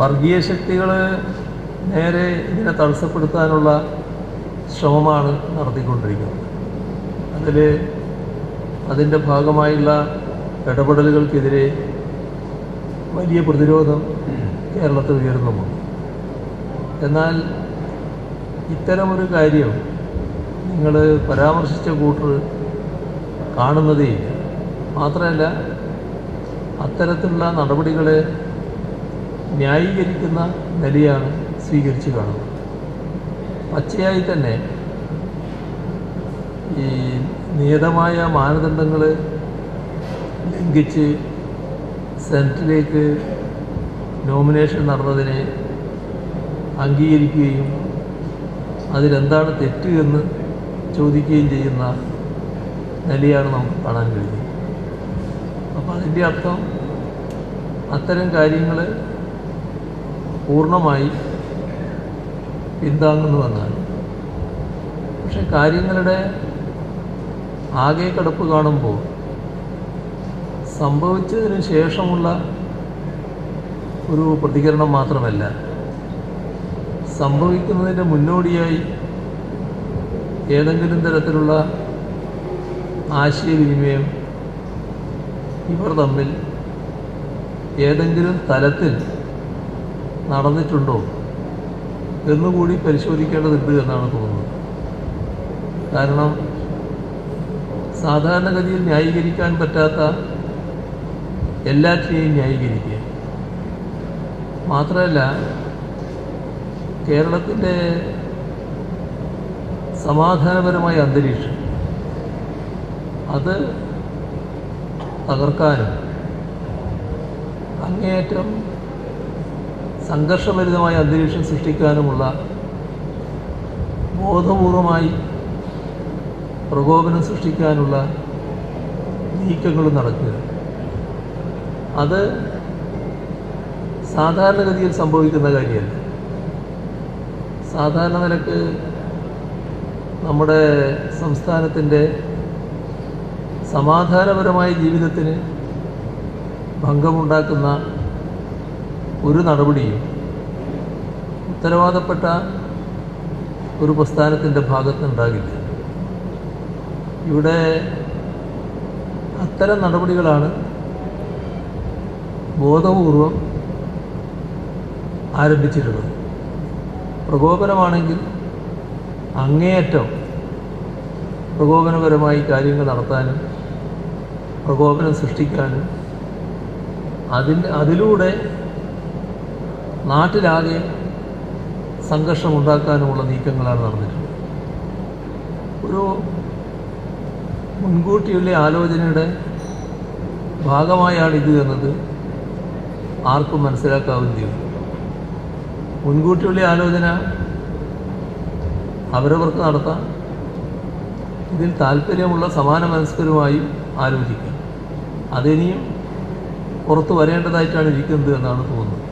വർഗീയ ശക്തികൾ നേരെ ഇതിനെ തടസ്സപ്പെടുത്താനുള്ള ശ്രമമാണ് നടത്തിക്കൊണ്ടിരിക്കുന്നത്. അതിൻ്റെ ഭാഗമായുള്ള ഇടപെടലുകൾക്കെതിരെ വലിയ പ്രതിരോധം കേരളത്തിൽ ഉയർന്നുമുണ്ട്. എന്നാൽ ഇത്തരമൊരു കാര്യം നിങ്ങൾ പരാമർശിച്ച കൂട്ടർ കാണുന്നതേയില്ല. മാത്രമല്ല, അത്തരത്തിലുള്ള നടപടികളെ ന്യായീകരിക്കുന്ന നിലയാണ് സ്വീകരിച്ചു കാണുന്നത്. പച്ചയായി തന്നെ ഈ നിയതമായ മാനദണ്ഡങ്ങൾ ലംഘിച്ച് സെനറ്റിലേക്ക് നോമിനേഷൻ നടന്നതിനെ അംഗീകരിക്കുകയും അതിലെന്താണ് തെറ്റ് എന്ന് ചോദിക്കുകയും ചെയ്യുന്ന നിലയാണ് നമുക്ക് കാണാൻ കഴിയുന്നത്. അപ്പോൾ അതിൻ്റെ അർത്ഥം അത്തരം കാര്യങ്ങൾ പൂർണ്ണമായി പിന്താങ്ങുന്നുവെന്നാണ്. പക്ഷെ കാര്യങ്ങളുടെ ആകെ കിടപ്പ് കാണുമ്പോൾ സംഭവിച്ചതിന് ശേഷമുള്ള ഒരു പ്രതികരണം മാത്രമല്ല, സംഭവിക്കുന്നതിൻ്റെ മുന്നോടിയായി ഏതെങ്കിലും തരത്തിലുള്ള ആശയവിനിമയം ഇവർ തമ്മിൽ ഏതെങ്കിലും തലത്തിൽ നടന്നിട്ടുണ്ടോ എന്നുകൂടി പരിശോധിക്കേണ്ടതുണ്ട് എന്നാണ് തോന്നുന്നത്. കാരണം സാധാരണഗതിയിൽ ന്യായീകരിക്കാൻ പറ്റാത്ത എല്ലാറ്റിനെയും ന്യായീകരിക്കുക. മാത്രമല്ല, കേരളത്തിൻ്റെ സമാധാനപരമായ അന്തരീക്ഷം അത് തകർക്കാനും അങ്ങേയറ്റം സംഘർഷഭരിതമായ അന്തരീക്ഷം സൃഷ്ടിക്കാനുമുള്ള ബോധപൂർവമായി പ്രകോപനം സൃഷ്ടിക്കാനുള്ള നീക്കങ്ങൾ നടക്കുക. അത് സാധാരണഗതിയിൽ സംഭവിക്കുന്ന കാര്യമല്ല. സാധാരണ നിലക്ക് നമ്മുടെ സംസ്ഥാനത്തിൻ്റെ സമാധാനപരമായ ജീവിതത്തിന് ഭംഗമുണ്ടാക്കുന്ന ഒരു നടപടിയും ഉത്തരവാദപ്പെട്ട ഒരു പ്രസ്ഥാനത്തിൻ്റെ ഭാഗത്തുനിന്നുണ്ടാകില്ല. ഇവിടെ അത്തരം നടപടികളാണ് ബോധപൂർവം ആരംഭിച്ചിട്ടുള്ളത്. പ്രകോപനമാണെങ്കിൽ അങ്ങേയറ്റം പ്രകോപനപരമായി കാര്യങ്ങൾ നടത്താനും പ്രകോപനം സൃഷ്ടിക്കാനും അതിലൂടെ നാട്ടിലാകെ സംഘർഷമുണ്ടാക്കാനുമുള്ള നീക്കങ്ങളാണ് നടന്നിട്ടുള്ളത്. ഒരു മുൻകൂട്ടിയുള്ള ആലോചനയുടെ ഭാഗമായാണ് ഇത് എന്നത് ആർക്കും മനസ്സിലാക്കാവുന്ന ചെയ്യും. മുൻകൂട്ടിയുള്ള ആലോചന അവരവർക്ക് നടത്താം. ഇതിൽ താല്പര്യമുള്ള സമാന മനസ്കരുമായും ആലോചിക്കാം. അതിനിയും പുറത്തു വരേണ്ടതായിട്ടാണ് ഇരിക്കുന്നത് എന്നാണ് തോന്നുന്നത്.